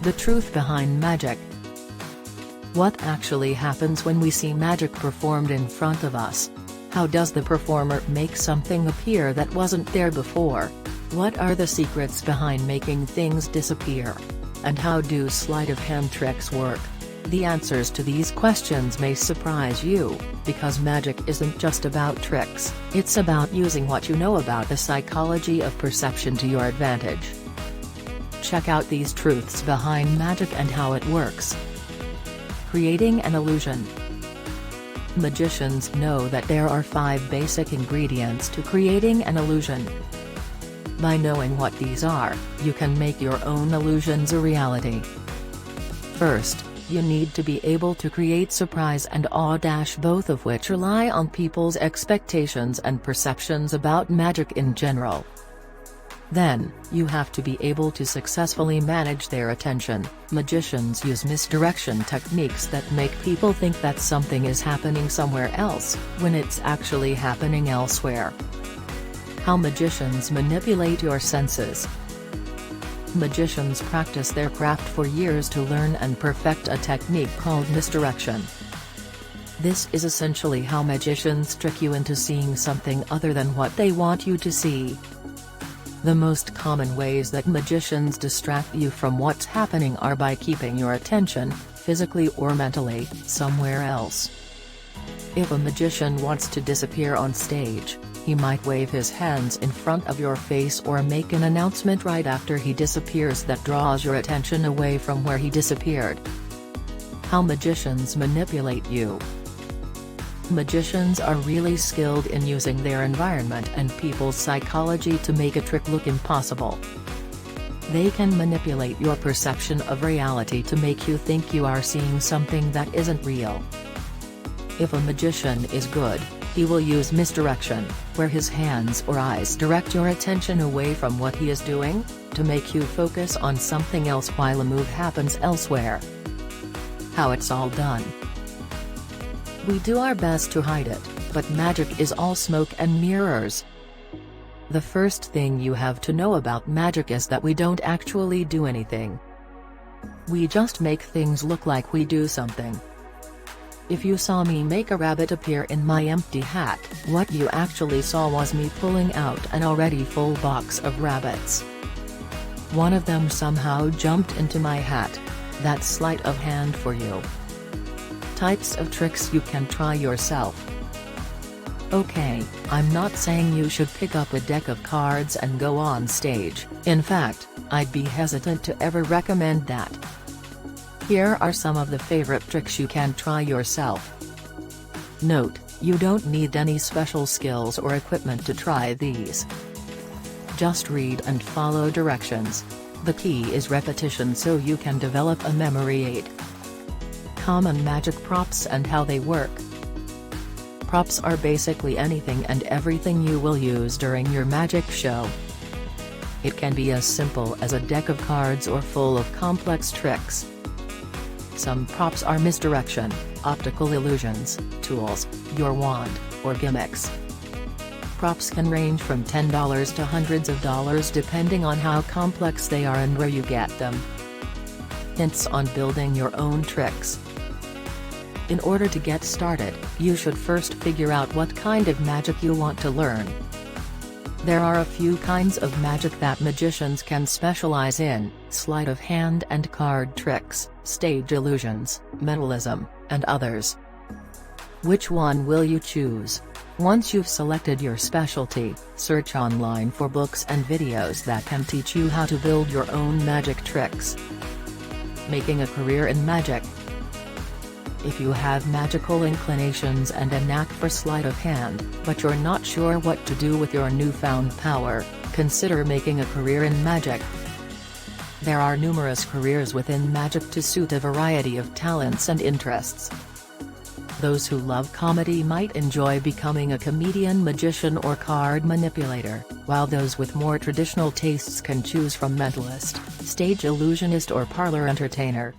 The truth behind magic. What actually happens when we see magic performed in front of us? How does the performer make something appear that wasn't there before? What are the secrets behind making things disappear? And how do sleight of hand tricks work? The answers to these questions may surprise you, because magic isn't just about tricks, it's about using what you know about the psychology of perception to your advantage. Check out these truths behind magic and how it works. Creating an illusion. Magicians know that there are 5 basic ingredients to creating an illusion. By knowing what these are, you can make your own illusions a reality. First, you need to be able to create surprise and awe, both of which rely on people's expectations and perceptions about magic in general. Then, you have to be able to successfully manage their attention. Magicians use misdirection techniques that make people think that something is happening somewhere else, when it's actually happening elsewhere. How magicians manipulate your senses. Magicians practice their craft for years to learn and perfect a technique called misdirection. This is essentially how magicians trick you into seeing something other than what they want you to see. The most common ways that magicians distract you from what's happening are by keeping your attention, physically or mentally, somewhere else. If a magician wants to disappear on stage, he might wave his hands in front of your face or make an announcement right after he disappears that draws your attention away from where he disappeared. How magicians manipulate you. Magicians are really skilled in using their environment and people's psychology to make a trick look impossible. They can manipulate your perception of reality to make you think you are seeing something that isn't real. If a magician is good, he will use misdirection, where his hands or eyes direct your attention away from what he is doing, to make you focus on something else while a move happens elsewhere. How it's all done. We do our best to hide it, but magic is all smoke and mirrors. The first thing you have to know about magic is that we don't actually do anything. We just make things look like we do something. If you saw me make a rabbit appear in my empty hat, what you actually saw was me pulling out an already full box of rabbits. One of them somehow jumped into my hat. That's sleight of hand for you. Types of tricks you can try yourself. Okay, I'm not saying you should pick up a deck of cards and go on stage. In fact, I'd be hesitant to ever recommend that. Here are some of the favorite tricks you can try yourself. Note, you don't need any special skills or equipment to try these. Just read and follow directions. The key is repetition so you can develop a memory aid. Common magic props and how they work. Props are basically anything and everything you will use during your magic show. It can be as simple as a deck of cards or full of complex tricks. Some props are misdirection, optical illusions, tools, your wand, or gimmicks. Props can range from $10 to hundreds of dollars depending on how complex they are and where you get them. Hints on building your own tricks. In order to get started, you should first figure out what kind of magic you want to learn. There are a few kinds of magic that magicians can specialize in: sleight of hand and card tricks, stage illusions, mentalism, and others. Which one will you choose? Once you've selected your specialty, search online for books and videos that can teach you how to build your own magic tricks. Making a career in magic. If you have magical inclinations and a knack for sleight of hand, but you're not sure what to do with your newfound power, consider making a career in magic. There are numerous careers within magic to suit a variety of talents and interests. Those who love comedy might enjoy becoming a comedian, magician, or card manipulator, while those with more traditional tastes can choose from mentalist, stage illusionist, or parlor entertainer.